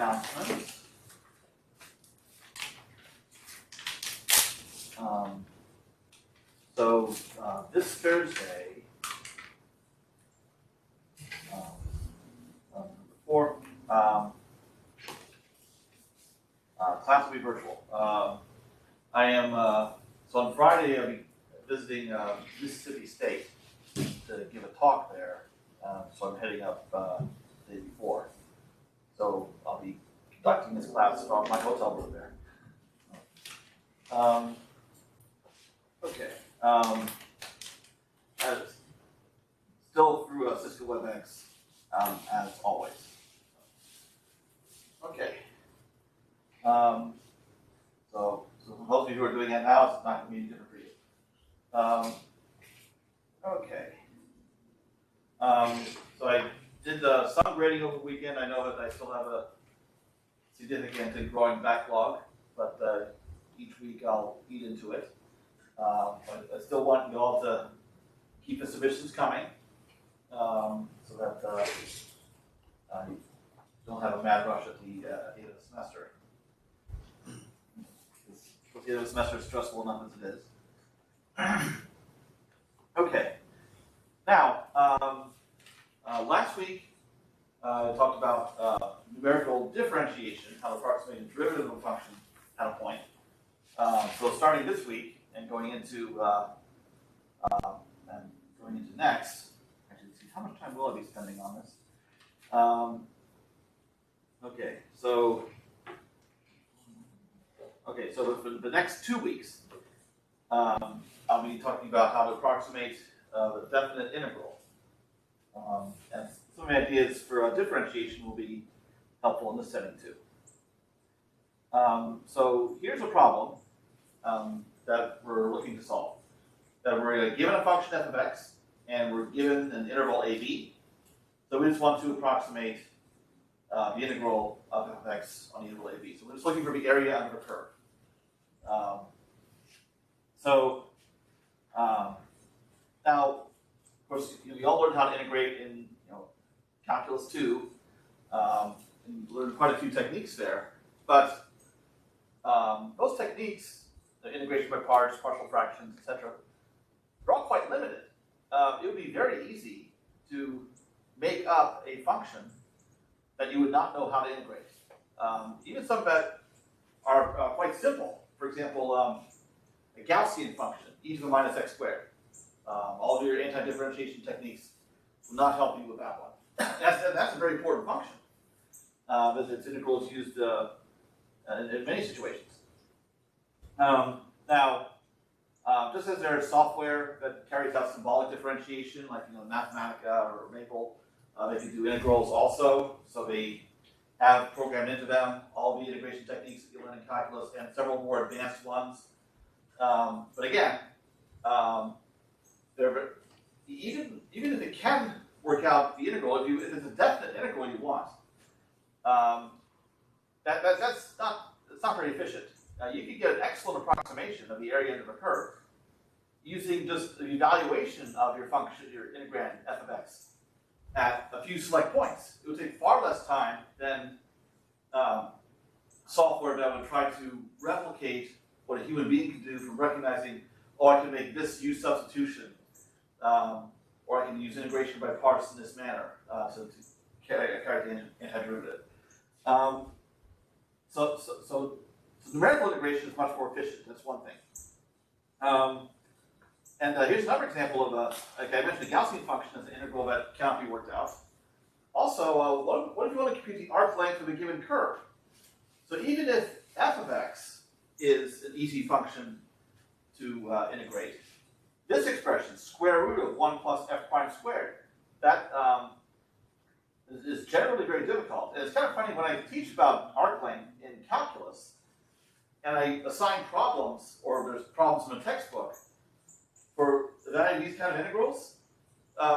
announcements. So this Thursday, before class will be virtual. I am so on Friday I'll be visiting Mississippi State to give a talk there. So I'm heading up the day before. So I'll be conducting this class from my hotel room there. Okay. Still through Cisco WebEx, as always. Okay. So for those of you who are doing it now, it's not going to be any different for you. Okay. So I did some grading over the weekend. I know that I still have a significant and growing backlog, but each week I'll eat into it. I still want you all to keep the submissions coming, so that you don't have a mad rush at the end of the semester. The end of the semester is stressful enough as it is. Okay. Now, last week I talked about numerical differentiation, how to approximate a derivative of a function at a point. So starting this week and going into next, actually, see how much time will I be spending on this? Okay, so for the next 2 weeks, I'll be talking about how to approximate the definite integral. And some of the ideas for differentiation will be helpful in this setting too. So here's a problem that we're looking to solve. That we're given a function f of x, and we're given an interval ab. So we just want to approximate the integral of f of x on the interval ab. So we're just looking for the area under the curve. Now, of course, we all learned how to integrate in calculus 2, and learned quite a few techniques there. But those techniques, the integration by parts, partial fractions, etc., they're all quite limited. It would be very easy to make up a function that you would not know how to integrate. Even some that are quite simple. For example, a Gaussian function, e to the minus x squared. All of your anti-differentiation techniques will not help you with that one. That's a very important function. Because its integral is used in many situations. Now, just as there's software that carries out symbolic differentiation, like Mathematica or Maple, they can do integrals also. So they have programmed into them all the integration techniques that you learn in calculus and several more advanced ones. But again, even if it can work out the integral, if it's a definite integral you want, it's not very efficient. You can get an excellent approximation of the area under the curve using just the evaluation of your function, your integrand f of x, at a few select points. It would take far less time than software that would try to replicate what a human being can do from recognizing, oh, I can make this U-Substitution, or I can use integration by parts in this manner to carry the antiderivative. So numerical integration is much more efficient. That's one thing. And here's another example of like I mentioned, a Gaussian function as an integral that cannot be worked out. Also, what if you want to compute the arc length of a given curve? So even if f of x is an easy function to integrate, this expression, square root of 1 plus f prime squared, that is generally very difficult. And it's kind of funny when I teach about arc length in calculus, and I assign problems, or there's problems in a textbook, for evaluating these kind of integrals,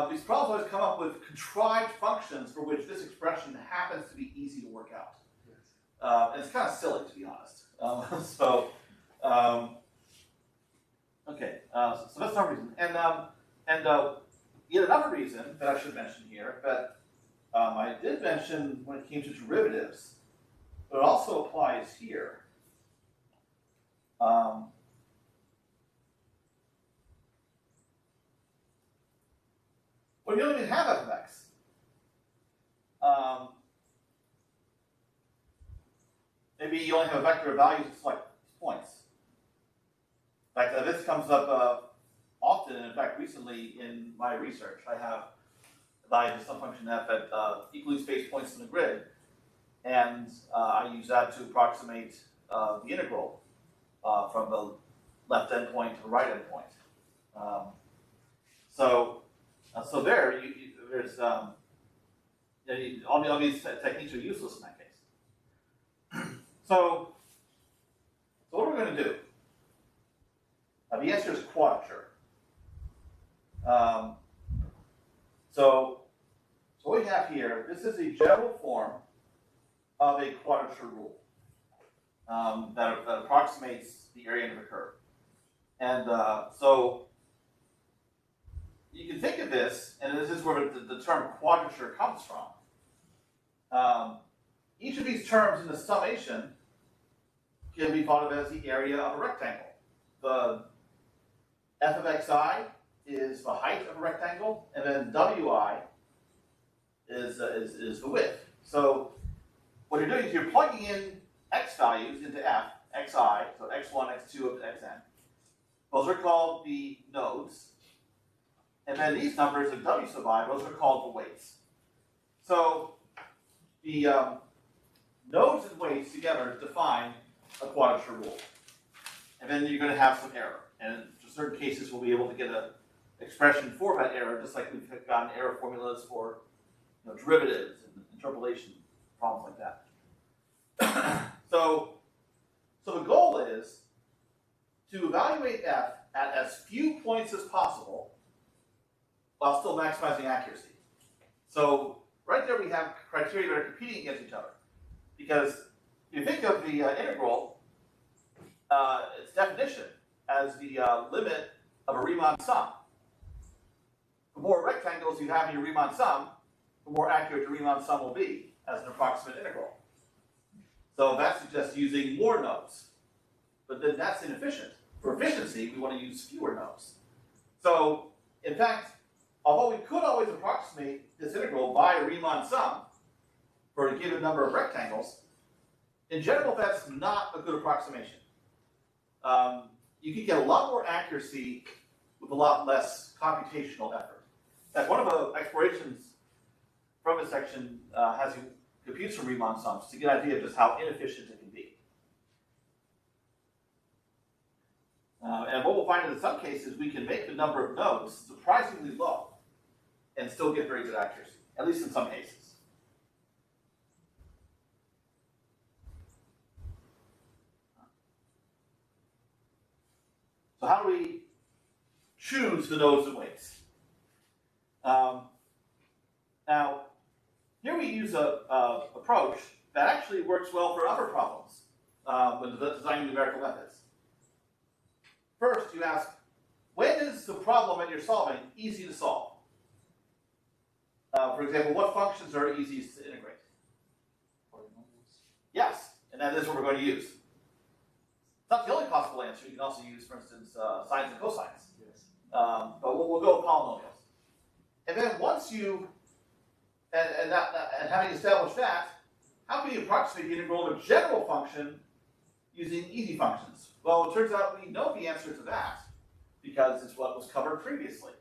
these problems always come up with contrived functions for which this expression happens to be easy to work out. Yes. And it's kind of silly, to be honest. Okay, so that's another reason. And yet another reason that I should mention here, that I did mention when it came to derivatives, but it also applies here. Well, you don't even have f of x. Maybe you only have a vector of values to select points. In fact, this comes up often, and in fact, recently in my research, I have values of some function f at equally spaced points in the grid, and I use that to approximate the integral from the left endpoint to the right endpoint. So there's all these techniques are useless in that case. So what are we going to do? The answer is quadrature. So what we have here, this is a general form of a quadrature rule that approximates the area under the curve. And so you can think of this, and this is where the term quadrature comes from. Each of these terms in the summation can be thought of as the area of a rectangle. The f of xi is the height of a rectangle, and then wi is the width. So what you're doing is you're plugging in x values into f, xi, so x1, x2 up to xn. Those are called the nodes. And then these numbers of w sub I, those are called the weights. So the nodes and weights together define a quadrature rule. And then you're going to have some error. And in certain cases, we'll be able to get an expression for that error, just like we've gotten error formulas for derivatives and interpolation problems like that. So the goal is to evaluate f at as few points as possible while still maximizing accuracy. So right there we have criteria that are competing against each other. Because if you think of the integral, its definition as the limit of a Riemann sum. The more rectangles you have in your Riemann sum, the more accurate your Riemann sum will be as an approximate integral. So that suggests using more nodes. But then that's inefficient. For efficiency, we want to use fewer nodes. So, in fact, although we could always approximate this integral by a Riemann sum for a given number of rectangles, in general, that's not a good approximation. You can get a lot more accuracy with a lot less computational effort. In fact, one of the explorations from this section has you compute some Riemann sums to get an idea of just how inefficient it can be. And what we'll find in some cases, we can make the number of nodes surprisingly low and still get very good accuracy, at least in some cases. So how do we choose the nodes and weights? Now, here we use an approach that actually works well for other problems when designing numerical methods. First, you ask, when is the problem that you're solving easy to solve? For example, what functions are easiest to integrate? Polynomials. Yes, and that is what we're going to use. It's not the only possible answer. You can also use, for instance, sines and cosines. Yes. But we'll go with polynomials. And then once you, and having established that, how can you approximate the integral of a general function using easy functions? Well, it turns out we know the answer to that because it's what was covered previously.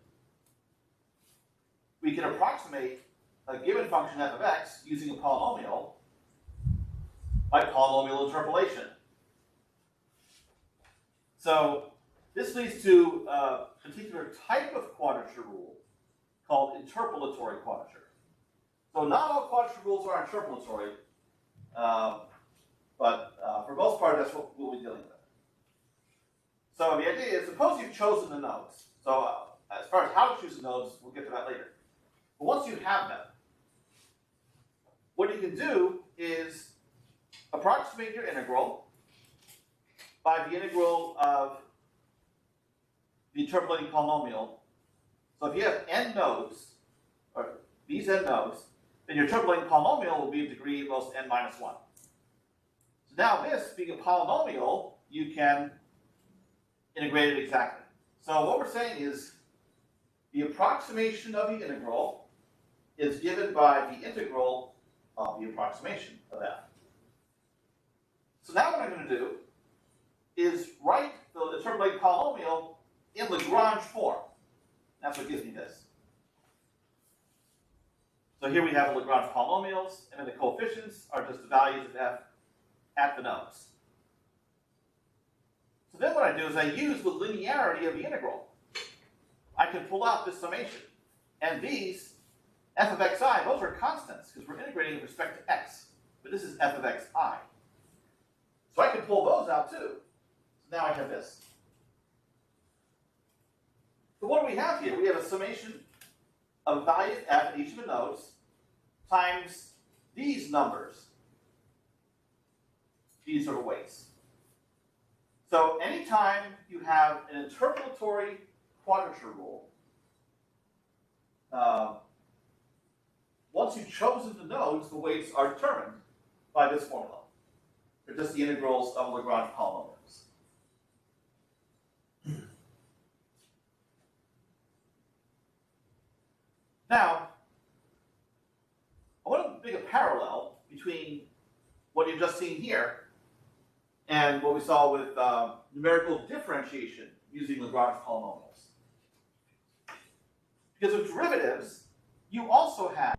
We can approximate a given function f of x using a polynomial by polynomial interpolation. So this leads to a particular type of quadrature rule called interpolatory quadrature. So not all quadrature rules are interpolatory, but for the most part, that's what we'll be dealing with. So the idea is, suppose you've chosen the nodes. So as far as how to choose the nodes, we'll get to that later. But once you have them, what you can do is approximate your integral by the integral of the interpolating polynomial. So if you have n nodes, or these n nodes, then your interpolating polynomial will be of degree at most n minus 1. now this, being a polynomial, you can integrate it exactly. So what we're saying is the approximation of the integral is given by the integral of the approximation of f. So now what I'm going to do is write the interpolated polynomial in Lagrange form. That's what gives me this. So here we have Lagrange polynomials, and then the coefficients are just the values of f at the nodes. So then what I do is I use the linearity of the integral. I can pull out this summation. And these, f of xi, those are constants, because we're integrating with respect to x. But this is f of xi. So I can pull those out too. So now I have this. So what do we have here? We have a summation of values f at each of the nodes times these numbers. These are the weights. So anytime you have an interpolatory quadrature rule, once you've chosen the nodes, the weights are determined by this formula. They're just the integrals of Lagrange polynomials. Now, I want to make a parallel between what you've just seen here and what we saw with numerical differentiation using Lagrange polynomials. Because with derivatives, you also have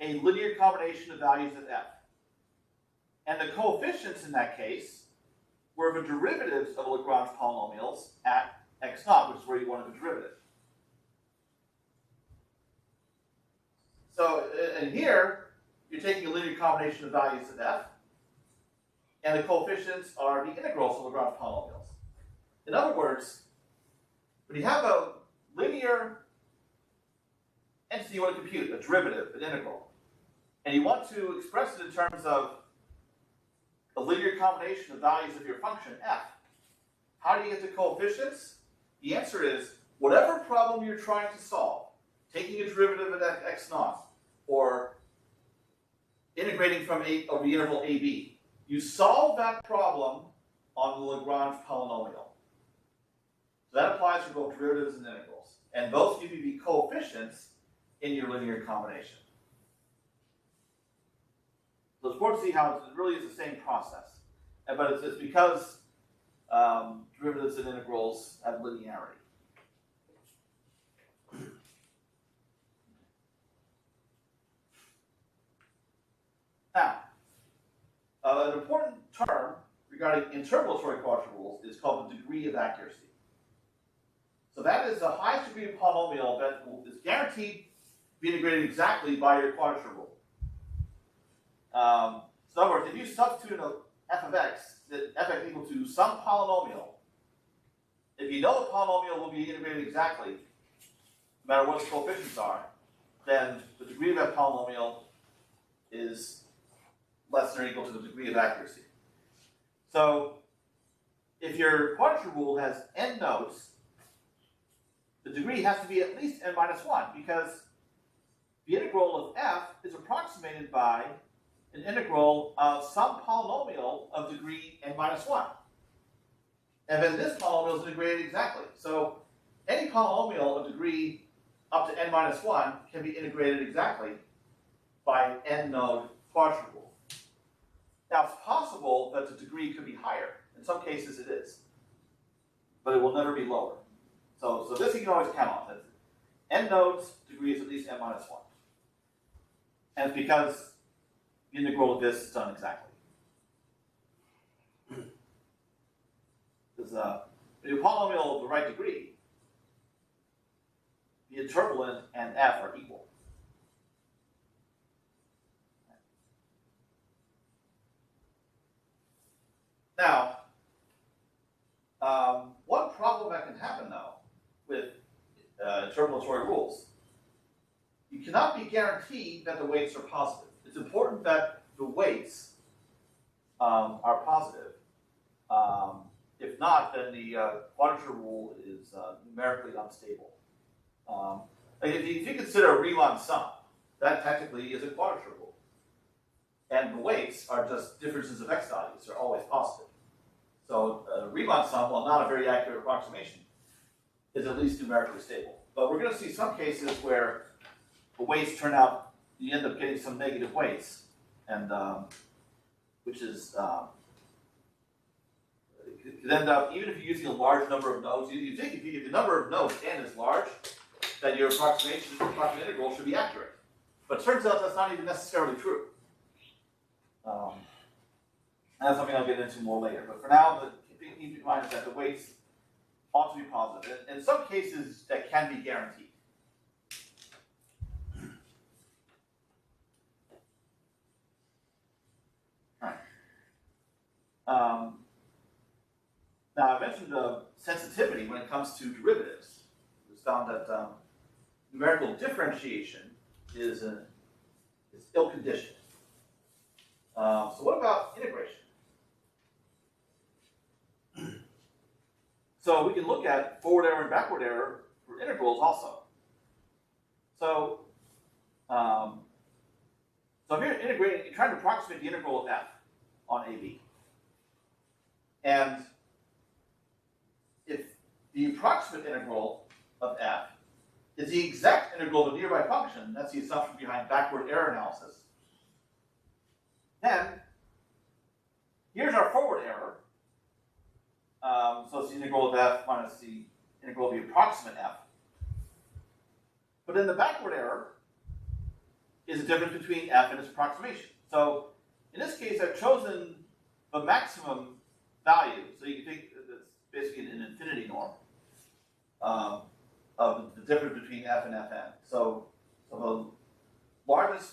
a linear combination of values of f. And the coefficients in that case were the derivatives of Lagrange polynomials at x0, which is where you wanted the derivative. So, and here, you're taking a linear combination of values of f, and the coefficients are the integrals of Lagrange polynomials. In other words, when you have a linear entity you want to compute, a derivative, an integral, and you want to express it in terms of a linear combination of values of your function f, how do you get the coefficients? The answer is, whatever problem you're trying to solve, taking a derivative at x0, or integrating from over the interval ab, you solve that problem on the Lagrange polynomial. So that applies for both derivatives and integrals. And both give you the coefficients in your linear combination. So it's important to see how it really is the same process. But it's because derivatives and integrals have linearity. Now, an important term regarding interpolatory quadrature rules is called the degree of accuracy. So that is the highest degree of polynomial that is guaranteed to be integrated exactly by your quadrature rule. So in other words, if you substitute an f of x, that f of x equal to some polynomial, if you know the polynomial will be integrated exactly, no matter what the coefficients are, then the degree of that polynomial is less than or equal to the degree of accuracy. So if your quadrature rule has n nodes, the degree has to be at least n minus 1, because the integral of f is approximated by an integral of some polynomial of degree n minus 1. And then this polynomial is integrated exactly. So any polynomial of degree up to n minus 1 can be integrated exactly by an n node quadrature rule. Now it's possible that the degree could be higher. In some cases it is. But it will never be lower. So this you can always count on. N nodes, degree is at least n minus 1. And it's because the integral of this is done exactly. Because if you polynomial of the right degree, the interpolant and f are equal. Now, one problem that can happen though with interpolatory rules, you cannot be guaranteed that the weights are positive. It's important that the weights are positive. If not, then the quadrature rule is numerically unstable. If you consider a Riemann sum, that technically is a quadrature rule. and the weights are just differences of x values. They're always positive. So Riemann sum, while not a very accurate approximation, is at least numerically stable. But we're going to see some cases where the weights turn out, you end up getting some negative weights, and which is it could end up, even if you're using a large number of nodes, you think if the number of nodes n is large, that your approximate integral should be accurate. But it turns out that's not even necessarily true. And that's something I'll get into more later. But for now, the thing keep in mind is that the weights ought to be positive. And in some cases, that can be guaranteed. Now, I mentioned sensitivity when it comes to derivatives. It was found that numerical differentiation is ill-conditioned. So what about integration? So we can look at forward error and backward error for integrals also. So, so here integrating, trying to approximate the integral of f on AB. And if the approximate integral of f is the exact integral of a nearby function, that's the assumption behind backward error analysis, then here's our forward error. So it's the integral of f minus the integral of the approximate f. But then the backward error is the difference between f and its approximation. So in this case, I've chosen the maximum value. So you can think that's basically an infinity norm of the difference between f and fn. So the largest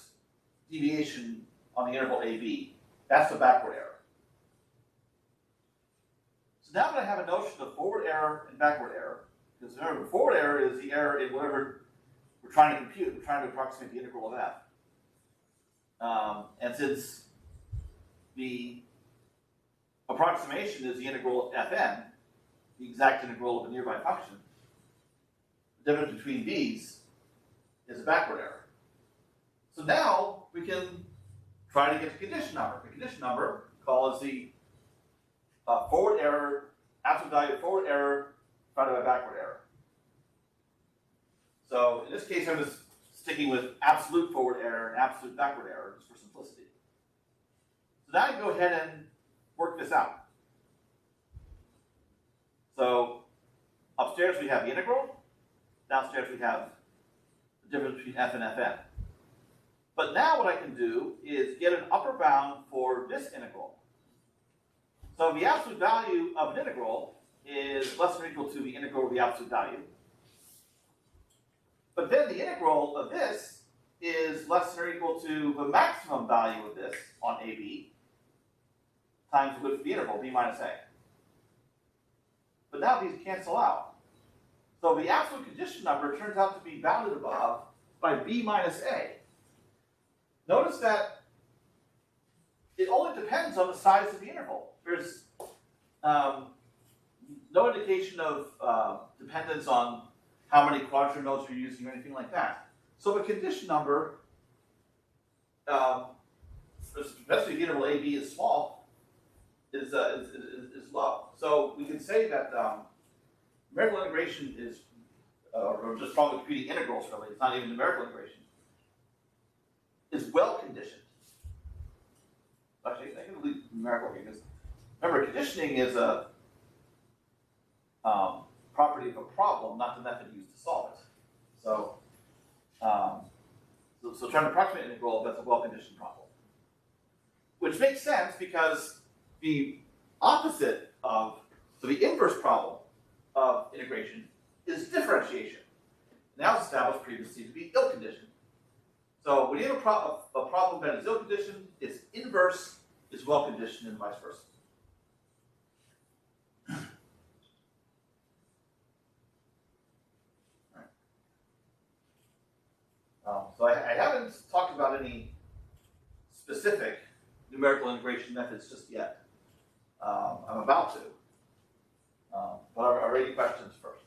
deviation on the interval AB, that's the backward error. So now that I have a notion of forward error and backward error, because remember, forward error is the error in whatever we're trying to compute. We're trying to approximate the integral of f. And since the approximation is the integral of fn, the exact integral of a nearby function, the difference between these is a backward error. So now we can try to get the condition number. The condition number calls the forward error, absolute value of forward error divided by backward error. So in this case, I'm just sticking with absolute forward error and absolute backward error just for simplicity. So now I can go ahead and work this out. So upstairs we have the integral. Downstairs we have the difference between f and fn. But now what I can do is get an upper bound for this integral. So the absolute value of an integral is less than or equal to the integral of the absolute value. But then the integral of this is less than or equal to the maximum value of this on AB times the width of the interval, b minus a. But now these cancel out. So the absolute condition number turns out to be bounded above by b minus a. Notice that it only depends on the size of the interval. There's no indication of dependence on how many quadrature nodes you're using or anything like that. So the condition number, especially if the interval AB is small, is low. So we can say that numerical integration is, or just probably computing integrals really, it's not even numerical integration, is well conditioned. Actually, I can leave numerical because remember, conditioning is a property of a problem, not the method used to solve it. So, so trying to approximate an integral, that's a well-conditioned problem. Which makes sense because the opposite of, so the inverse problem of integration is differentiation. Now it's established previously to be ill-conditioned. So when you have a problem that is ill-conditioned, its inverse is well-conditioned and vice versa. So I haven't talked about any specific numerical integration methods just yet. I'm about to. But are there any questions first?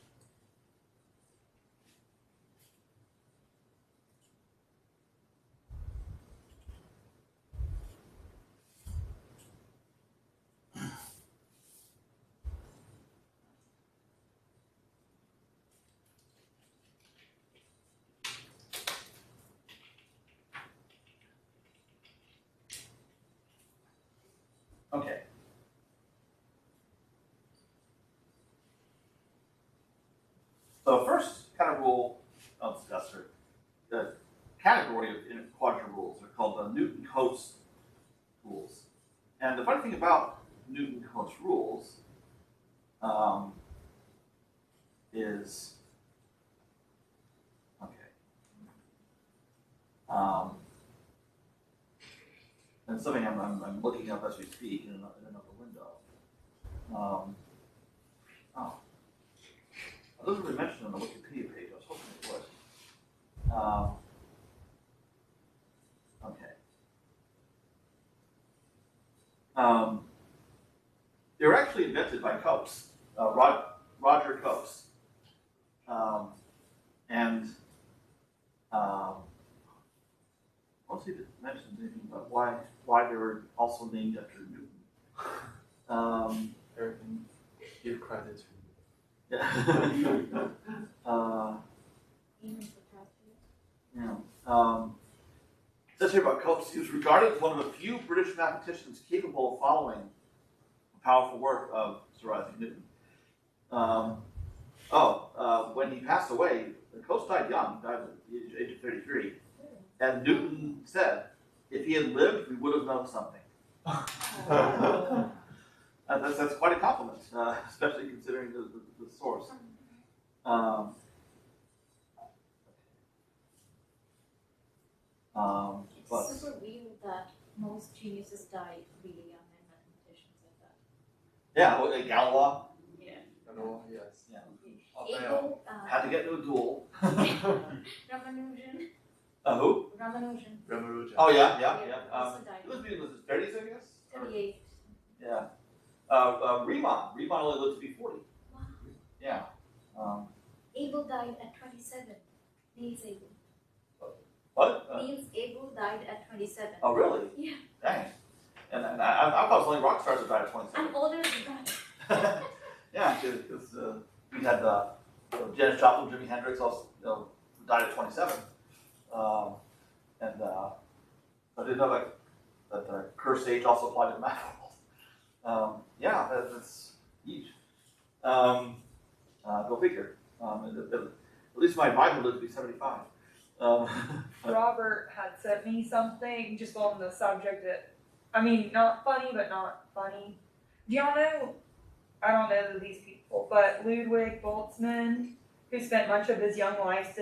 funny thing about Newton-Cotes rules is, okay, and something I'm looking up as we speak in another window. It doesn't really mention on the Wikipedia page. I was hoping it would. Okay. They were actually invented by Cotes, Roger Cotes, and mostly didn't mention anything about why they were also named after Newton. Everything, give credit to Yeah. It says here about Cotes, he was regarded as one of the few British mathematicians capable of following the powerful work of Sir Isaac Newton. When he passed away, Cotes died young, died at the age of 33. And Newton said, if he had lived, we would have known something. That's quite a compliment, especially considering the source. It's super weird that most geniuses die really young and mathematicians like that. Yeah, Galois. Yeah. Yes. Yeah. Ego, Had to get into a duel. Ramanujan. Who? Ramanujan. Oh, yeah. Also died. He was in his 30s, I guess? 38. Yeah. Riemann only lived to be 40. Wow. Yeah. Abel died at 27. Niels Abel. What? Niels Abel died at 27. Oh, really? Yeah. Dang. And I thought it was only rock stars that died at 27. I'm older than that. Yeah, because we had Janis Joplin, Jimi Hendrix also died at 27. I didn't know that the cursed age also applied to the math world. Yeah, that's huge. Go figure. At least my advisor lived to be 75. Robert had sent me something just on the subject that, not funny, but not funny. Do y'all know, I don't know these people, but Ludwig Boltzmann, who spent much of his young life,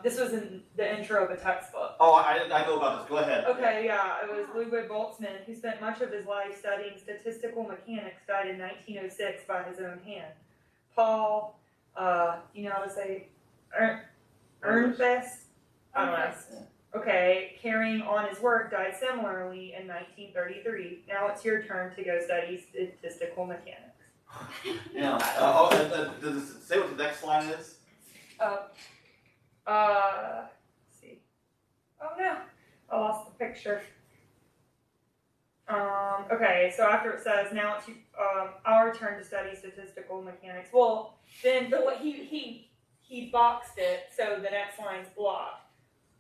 this was in the intro of a textbook. Oh, I know about this. Go ahead. Okay, yeah, it was Ludwig Boltzmann, who spent much of his life studying statistical mechanics, died in 1906 by his own hand. Paul, you know how to say, Ernst? I don't know. Okay, carrying on his work, died similarly in 1933. Now it's your turn to go study statistical mechanics. Yeah. Does it say what the next line is? Let's see. Oh no, I lost the picture. Okay, so after it says, now it's our turn to study statistical mechanics. Well, then he boxed it, so the next line's blocked.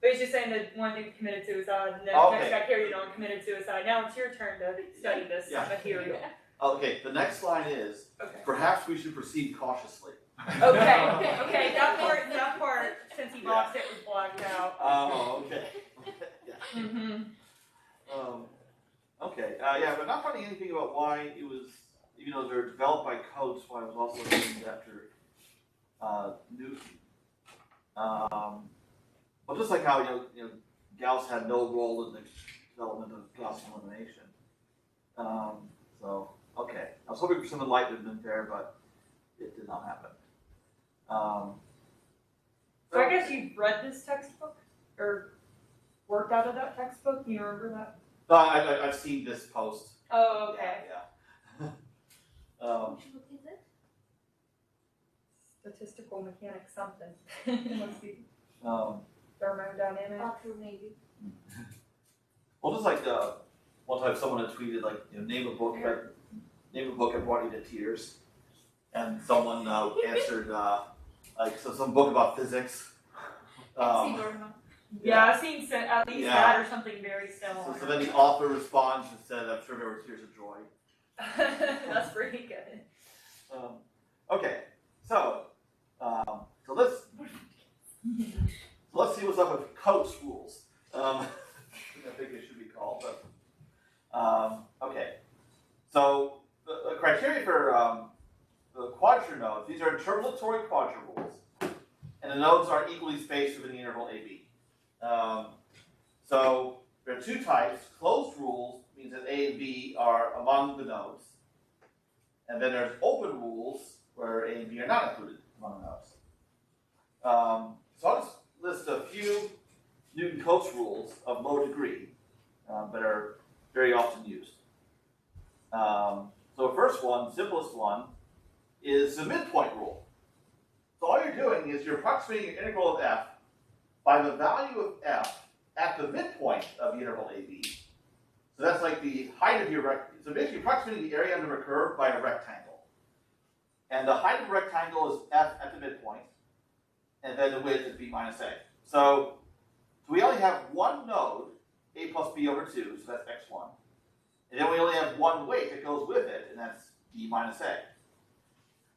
But he's just saying that one dude committed suicide, and then the next guy carried it on, committed suicide. Now it's your turn to study this material. Okay, the next line is, perhaps we should proceed cautiously. Okay, that part, since he boxed it, was blacked out. Oh, okay. Yeah. Mm-hmm. But not finding anything about why it was, even though they're developed by Cotes, why it was also named after Newton. Well, just like how Gauss had no role in the development of Gaussian elimination. Okay, I was hoping for some enlightenment there, but it did not happen. So I guess you've read this textbook, or worked out of that textbook. Do you remember that? No, I've seen this post. Oh, okay. Yeah. Which book is it? Statistical mechanics something. Let's see. Thermodynamics. True, maybe. Well, just like one time someone had tweeted name a book that brought you to tears, and someone answered some book about physics. Yeah, I've seen at least that or something very similar. So then the author responds and said, "I'm sure there were tears of joy." That's pretty good. Let's see what's up with Cotes rules. I think it should be called, but okay. quadrature nodes. These are interpolatory quadrature rules, and the nodes are equally spaced within the interval AB. So there are two types. Closed rules means that A and B are among the nodes, and then there's open rules where A and B are not included among the nodes. So I'll just list a few Newton-Cotes rules of low degree that are very often used. So the first one, simplest one, is the midpoint rule. So all you're doing is you're approximating your integral of f by the value of f at the midpoint of the interval AB. So that's like the height of your rectangle. So basically approximating the area under a curve by a rectangle. And the height of a rectangle is f at the midpoint, and then the width is b minus a. So we only have one node, a plus b over 2, so that's x1. And then we only have one weight that goes with it, and that's b minus a.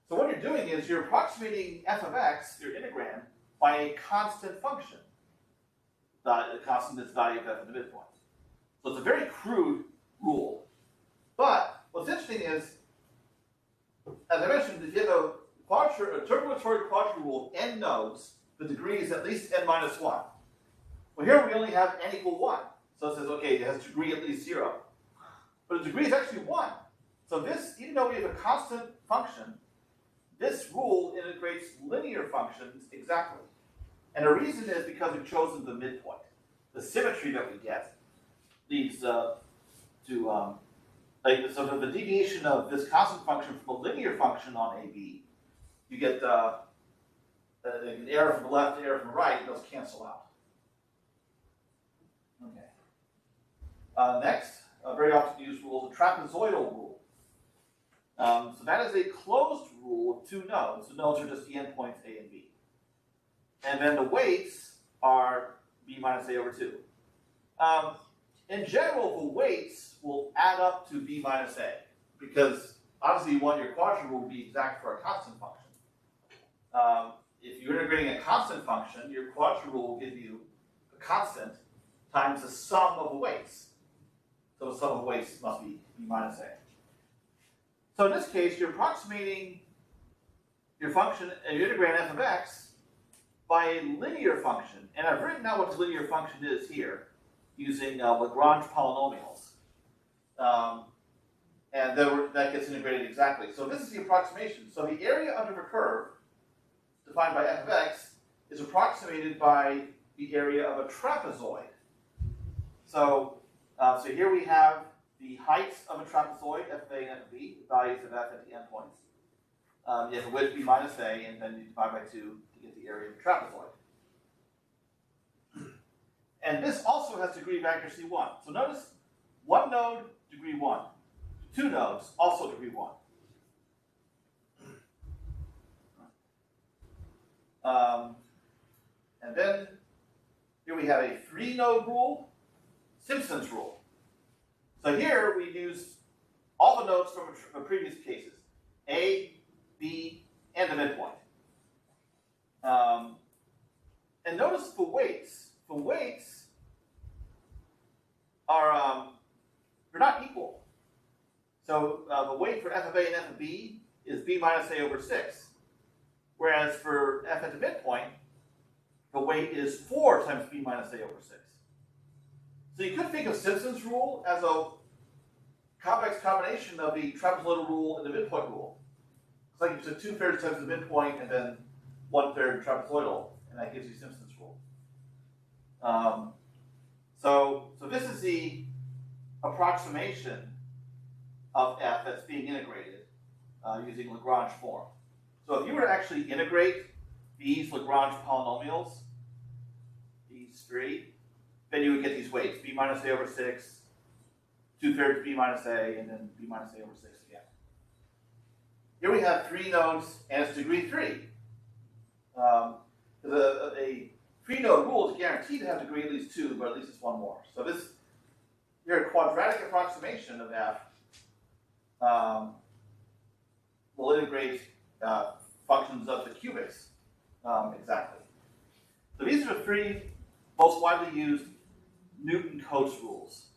So what you're doing is you're approximating f of x, your integrand, by a constant function. The constant is the value of f at the midpoint. So it's a very crude rule. But what's interesting is, as I mentioned, if you have a interpolatory quadrature rule of n nodes, the degree is at least n minus 1. Well, here we only have n equal 1. So it says, okay, it has degree at least 0. But the degree is actually 1. So this, even though we have a constant function, this rule integrates linear functions exactly. And the reason is because we've chosen the midpoint. The symmetry that we get leads so the deviation of this constant function from a linear function on AB, you get an error from the left, an error from the right, and those cancel out. Okay. Next, a very often used rule is the trapezoidal rule. So that is a closed rule of two nodes. The nodes are just the endpoints A and B. And then the weights are b minus a over 2. In general, the weights will add up to b minus a, because obviously you want your quadrature rule to be exact for a constant function. If you're integrating a constant function, your quadrature rule will give you a constant times the sum of the weights. So the sum of the weights must be b minus a. So in this case, you're approximating your function, your integrand f of x, by a linear function. And I've written out what the linear function is here using Lagrange polynomials. And then that gets integrated exactly. So this is the approximation. So the area under a curve, defined by f of x, is approximated by the area of a trapezoid. So here we have the heights of a trapezoid, f of a and f of b, the values of f at the endpoints. You have the width b minus a, and then you divide by 2 to get the area of the trapezoid. And this also has degree of accuracy 1. So notice, one node, degree 1. Two nodes, also degree 1. And then here we have a 3-node rule, Simpson's rule. So here we use all the nodes from the previous cases, A, B, and the midpoint. And notice the weights. The weights are they're not equal. So the weight for f of a and f of b is b minus a over 6. Whereas for f at the midpoint, the weight is 4 times b minus a over 6. So you could think of Simpson's rule as a convex combination of the trapezoidal rule and the midpoint rule. It's like it's 2/3 times the midpoint and then 1/3 trapezoidal, and that gives you Simpson's rule. So this is the approximation of f that's being integrated using Lagrange form. So if you were to actually integrate these Lagrange polynomials, these 3, then you would get these weights, b minus a over 6, 2/3 b minus a, and then b minus a over 6 again. Here we have 3 nodes, and it's degree 3. A 3-node rule is guaranteed to have degree at least 2, but at least it's 1 more. So this, your quadratic approximation of f will integrate functions of the cubics exactly. So these are the 3 most widely used Newton-Cotes rules.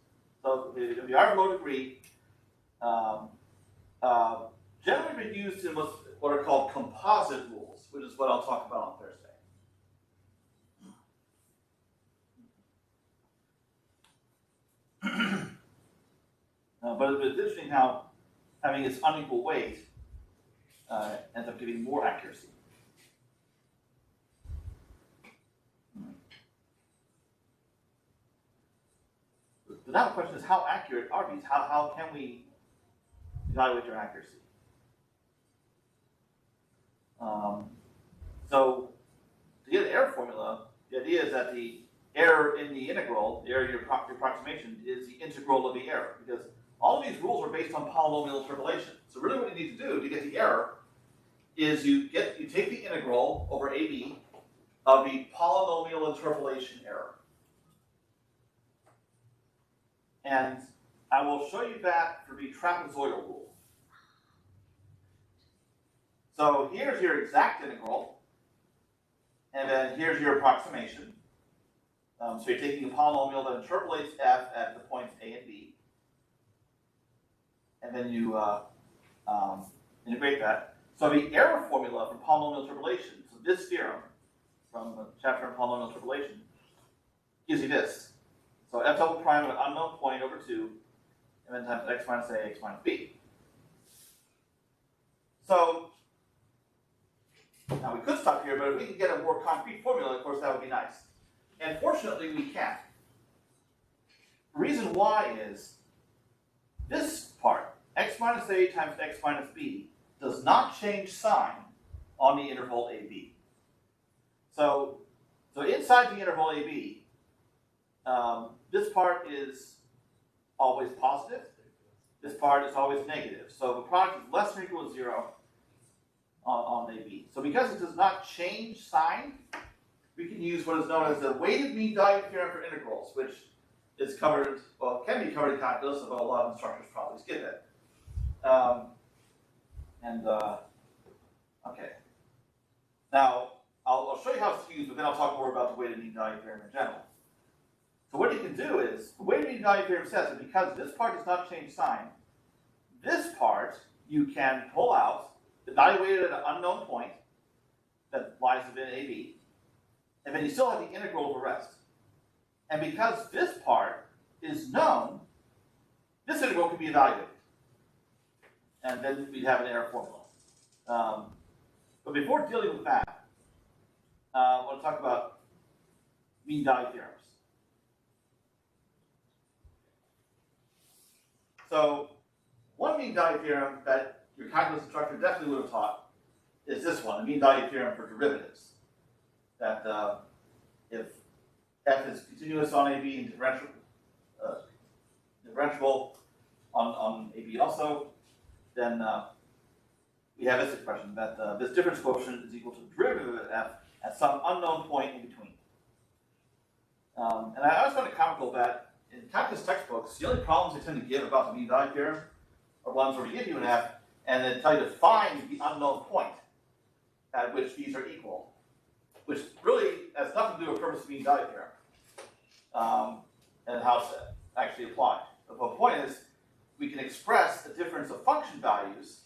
So if you are low degree, generally been used in what are called composite rules, which is what I'll talk about on Thursday. But it's interesting how having its unequal weight ends up giving more accuracy. But now the question is, how accurate are these? How can we evaluate their accuracy? So to get an error formula, the idea is that the error in the integral, the error in your approximation, is the integral of the error, because all of these rules are based on polynomial interpolation. So really what you need to do to get the error is you take the integral over AB of the polynomial interpolation error. And I will show you that for the trapezoidal rule. So here's your exact integral, and then here's your approximation. So you're taking a polynomial that interpolates f at the points a and b, and then you integrate that. So the error formula for polynomial interpolation, so this theorem from the chapter on polynomial interpolation, gives you this. So f double prime at an unknown point over 2, and then times x minus a, x minus b. So now we could stop here, but if we could get a more concrete formula, of course, that would be nice. And fortunately, we can't. The reason why is this part, x minus a times x minus b, does not change sign on the interval AB. So inside the interval AB, this part is always positive. This part is always negative. So the product is less than or equal to 0 on AB. So because it does not change sign, we can use what is known as the weighted mean value theorem for integrals, which is covered, well, can be covered in calculus, although a lot of instructors probably skip it. Okay. Now, I'll show you how it's used, but then I'll talk more about the weighted mean value theorem in general. So what you can do is, the weighted mean value theorem says that because this part does not change sign, this part you can pull out, evaluate it at an unknown point that lies within AB, and then you still have the integral of the rest. And because this part is known, this integral can be evaluated. And then we'd have an error formula. But before dealing with that, I want to talk about mean value theorems. So one mean value theorem that your calculus instructor definitely would have taught is this one, the mean value theorem for derivatives. That if f is continuous on AB and differentiable on AB also, then we have this expression that this difference coefficient is equal to the derivative of f at some unknown point in between. And I always find it comical that in calculus textbooks, the only problems they tend to give about the mean value theorem are ones where they give you an f and then tell you to find the unknown point at which these are equal, which really has nothing to do with the purpose of mean value theorem and how it's actually applied. But the point is, we can express the difference of function values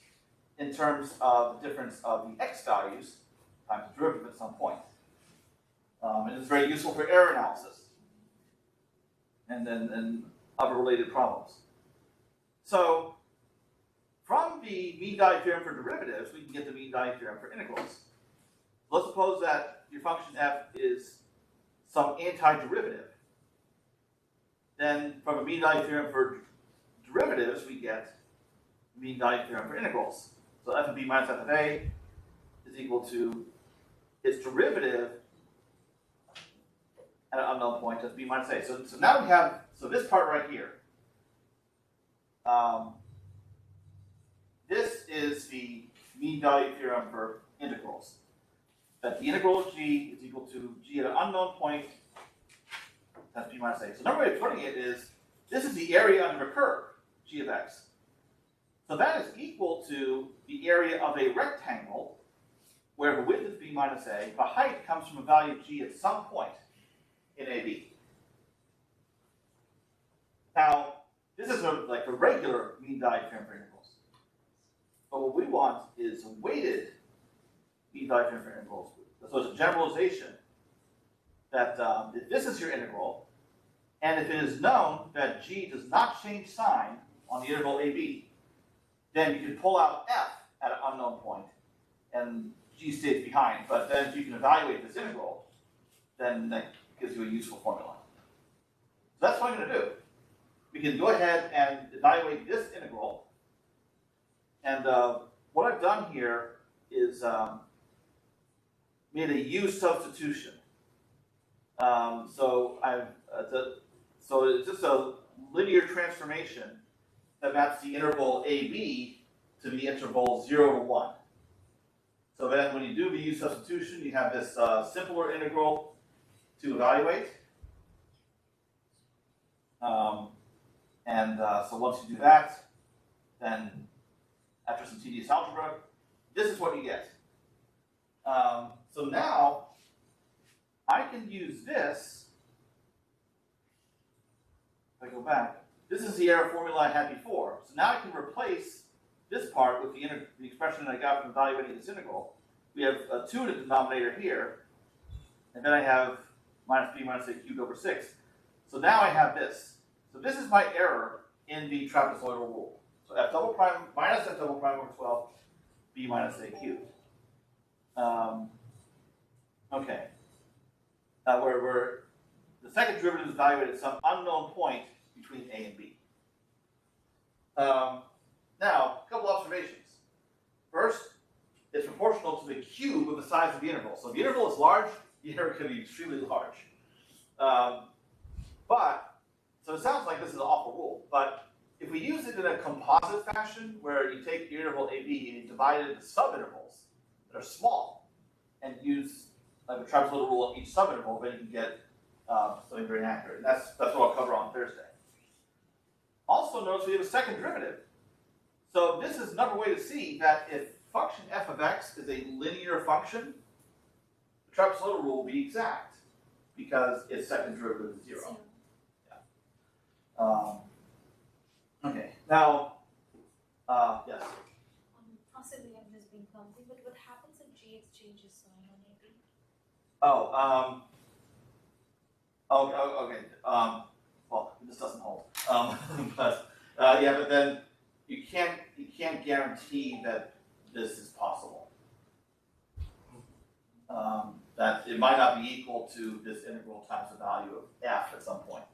in terms of the difference of the x values times the derivative at some point. And it's very useful for error analysis and other related problems. So from the mean value theorem for derivatives, we can get the mean value theorem for integrals. Let's suppose that your function f is some antiderivative. Then from a mean value theorem for derivatives, we get the mean value theorem for integrals. So f of b minus f of a is equal to its derivative at an unknown point, that's b minus a. So now we have, so this part right here, this is the mean value theorem for integrals. That the integral of g is equal to g at an unknown point, that's b minus a. So another way of putting it is, this is the area under a curve, g of x. So that is equal to the area of a rectangle, where the width is b minus a, the height comes from a value of g at some point in AB. Now, this is like a regular mean value theorem for integrals. But what we want is weighted mean value transfer intervals. So it's a generalization that if this is your integral, and if it is known that g does not change sign on the interval ab, then you can pull out f at an unknown point, and g stays behind. But then if you can evaluate this integral, then that gives you a useful formula. So that's what I'm going to do. We can go ahead and evaluate this integral. And what I've done here is made a U-Substitution. So it's just a linear transformation that maps the interval AB to the interval 0 to 1. So then when you do the U-Substitution, you have this simpler integral to evaluate. So once you do that, then after some tedious algebra, this is what you get. So now I can use this. If I go back, this is the error formula I had before. So now I can replace this part with the expression that I got from evaluating this integral. We have a 2 in the denominator here, and then I have minus b minus a cubed over 6. So now I have this. So this is my error in the trapezoidal rule. So f double prime minus f double prime over 12, b minus a cubed. Okay. Where the second derivative is evaluated at some unknown point between a and b. Now, a couple observations. First, it's proportional to the cube of the size of the interval. So if the interval is large, the error can be extremely large. So it sounds like this is an awful rule, but if we use it in a composite fashion, where you take the interval AB and you divide it into subintervals that are small, and use like a trapezoidal rule of each subinterval, then you can get something very accurate. And that's what I'll cover on Thursday. Also notice we have a second derivative. So this is another way to see that if function f of x is a linear function, the trapezoidal rule will be exact, because its second derivative is 0. Okay, now, yes. Possibly I'm just being clumsy, but what happens if g exchanges sign on AB? Okay. Well, this doesn't hold. But then you can't guarantee that this is possible. That it might not be equal to this integral times the value of f at some point.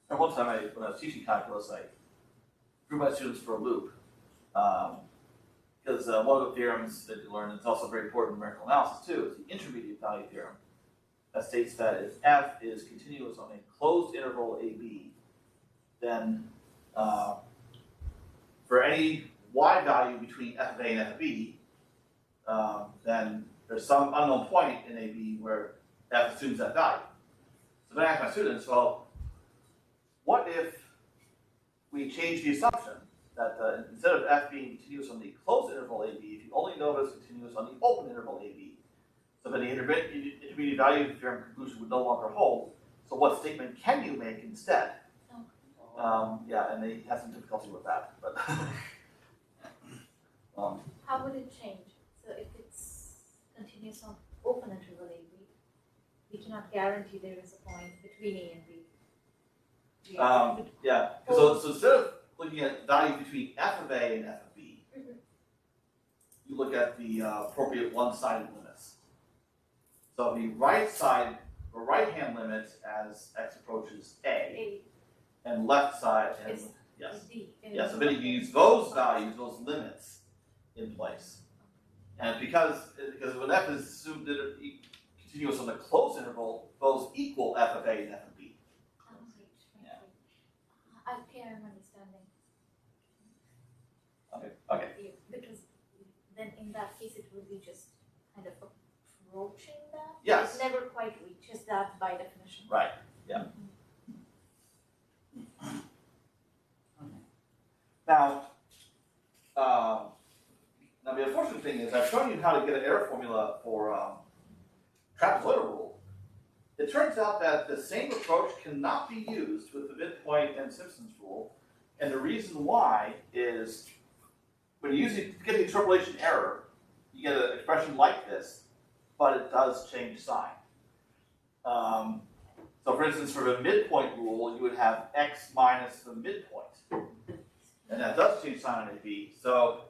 And one time when I was teaching calculus, I threw my students for a loop. Because one of the theorems that you learn, and it's also very important in numerical analysis too, is the intermediate value theorem. That states that if f is continuous on a closed interval AB, then for any y value between f of a and f of b, then there's some unknown point in AB where f assumes that value. So then I ask my students, well, what if we change the assumption that instead of f being continuous on the closed interval AB, if you only know that it's continuous on the open interval AB, so then the intermediate value theorem conclusion would no longer hold. So what statement can you make instead? And they had some difficulty with that. But How would it change? So if it's continuous on open interval AB, we cannot guarantee there is a point between A and B. So instead of looking at values between f of a and f of b, you look at the appropriate one-sided limits. So the right-hand limit as x approaches a, and left side and D. So then you can use those values, those limits, in place. And because when f is assumed that continuous on the closed interval, those equal f of a and f of b. Okay, I'm understanding. Okay. Because then in that case it will be just kind of approaching that. Yes. It never quite reaches that by definition. Right. Yeah. Now the unfortunate thing is I've shown you how to get an error formula for trapezoidal rule, it turns out that the same approach cannot be used with the midpoint and Simpson's rule, and the reason why is when you get the interpolation error, you get an expression like this, but it does change sign. So for instance, for the midpoint rule, you would have x minus the midpoint. And that does change sign on AB. So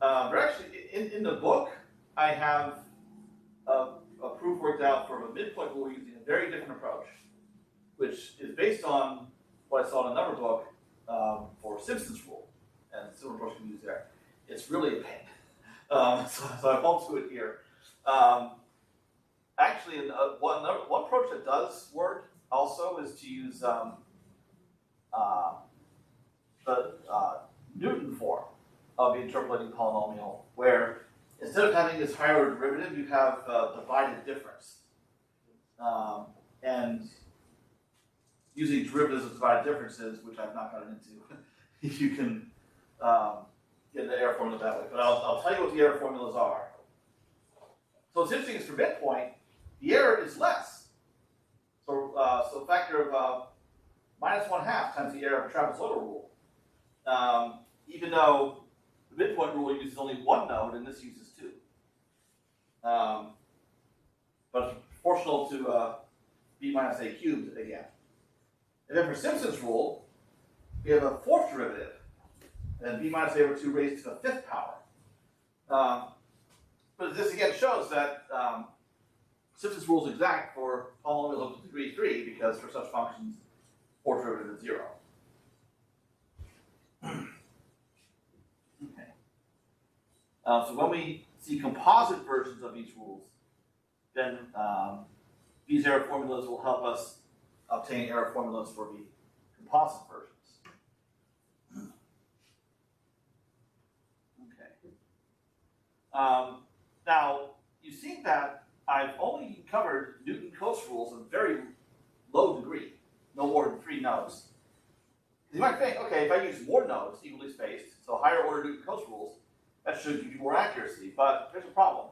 we're actually, in the book, I have a proof worked out for a midpoint rule using a very different approach, which is based on what I saw in a number book for Simpson's rule. And similar approach can be used there. It's really a pain. So I won't do it here. Actually, one approach that does work also is to use the Newton form of the interpolating polynomial, where instead of having this higher order derivative, you have divided difference. And using derivatives of divided differences, which I've not gotten into, you can get the error formula that way. But I'll tell you what the error formulas are. So what's interesting is for midpoint, the error is less. So a factor of minus 1/2 times the error of a trapezoidal rule. Even though the midpoint rule uses only one node and this uses two. But it's proportional to b minus a cubed again. And then for Simpson's rule, we have a fourth derivative, and b minus a over 2 raised to the fifth power. But this again shows that Simpson's rule is exact for polynomials up to degree 3, because for such functions, fourth derivative is 0. Okay. So when we see composite versions of these rules, then these error formulas will help us obtain error formulas for the composite versions. Okay. Now, you see that I've only covered Newton-Cotes rules in very low degree, no more than 3 nodes. You might think, okay, if I use more nodes, equally spaced, so higher order Newton-Cotes rules, that should give you more accuracy, but there's a problem.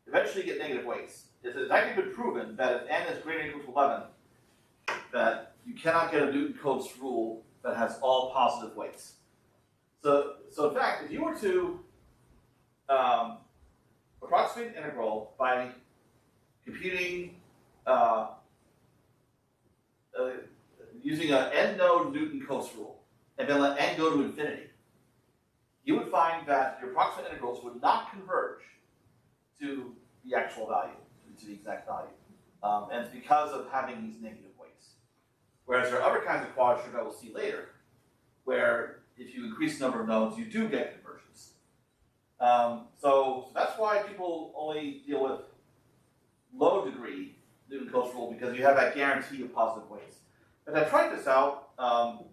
Eventually you get negative weights. It's actually been proven that if n is greater than or equal to 11, that you cannot get a Newton-Cotes rule that has all positive weights. So in fact, if you were to approximate an integral by computing using an n-node Newton-Cotes rule, and then let n go to infinity, you would find that your approximate integrals would not converge to the actual value, to the exact value. And it's because of having these negative weights. Whereas there are other kinds of quadrature that we'll see later, where if you increase the number of nodes, you do get conversions. So that's why people only deal with low degree Newton-Cotes rule, because you have that guarantee of positive weights. And I tried this out,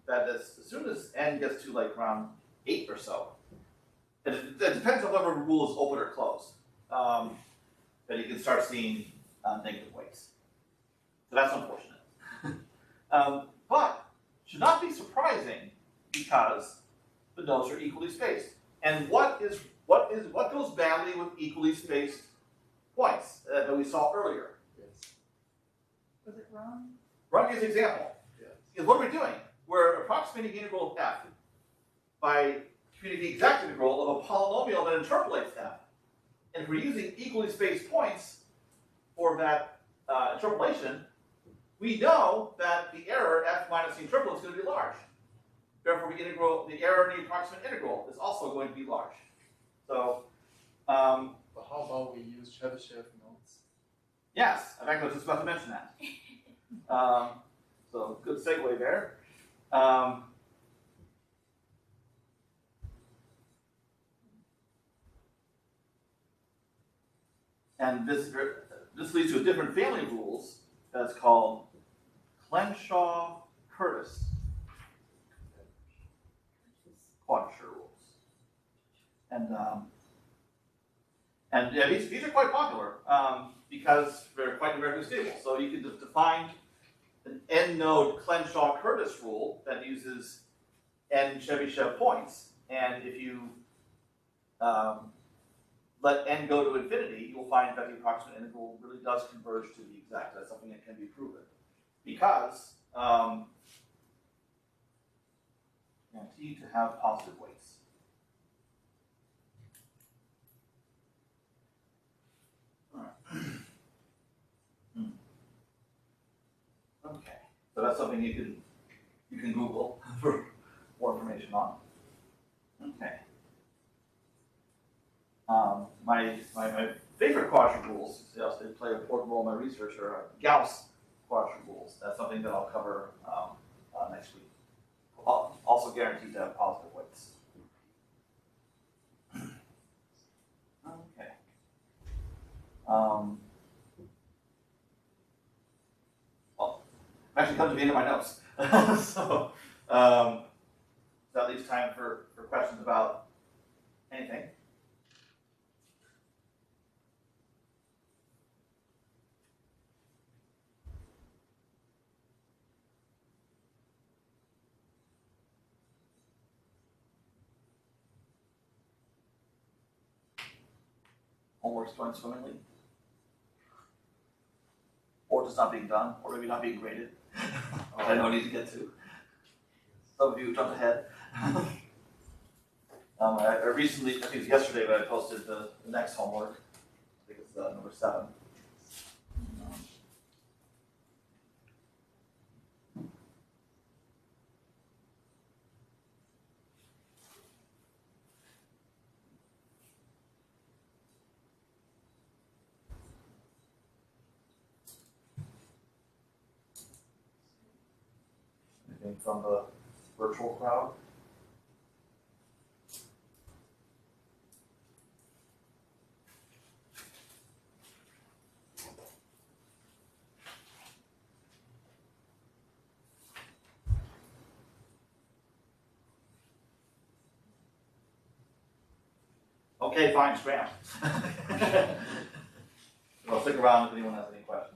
that as soon as n gets to like around 8 or so, it depends on whether a rule is open or closed, that you can start seeing negative weights. So that's unfortunate. But should not be surprising, because the nodes are equally spaced. And what goes badly with equally spaced points that we saw earlier? Yes. Was it wrong? Run gives an example. Yes. Because what are we doing? We're approximating the integral of f by computing the exact integral of a polynomial that interpolates f. And if we're using equally spaced points for that interpolation, we know that the error f minus the interpolate is going to be large. Therefore, the error in the approximate integral is also going to be large. So, But how about we use Chebyshev nodes? yes, in fact, I was just about to mention that. So, good segue there. And this leads to a different family of rules that's called Clenshaw-Curtis quadrature rules. And yeah, these are quite popular because they're quite numerically stable. So you can just define an n-node Clenshaw-Curtis rule that uses n Chebyshev points, and if you let n go to infinity, you will find that the approximate integral really does converge to the exact. That's something that can be proven. Because guaranteed to have positive weights. Okay, so that's something you can Google for more information on. Okay. My favorite quadrature rules, yes, they play an important role in my research, are Gauss quadrature rules. That's something that I'll cover next week. Also guaranteed to have positive weights. Okay. Well, I'm actually come to the end of my notes. So that leaves time for questions about anything. Homework's going swimmingly, or just not being done, or maybe not being graded, which I know I need to get to. Some of you jumped ahead. I recently, I think it was yesterday, but I posted the next homework. I think it's number 7. Anything from the virtual crowd? Okay, fine, scram. Well, stick around if anyone has any questions.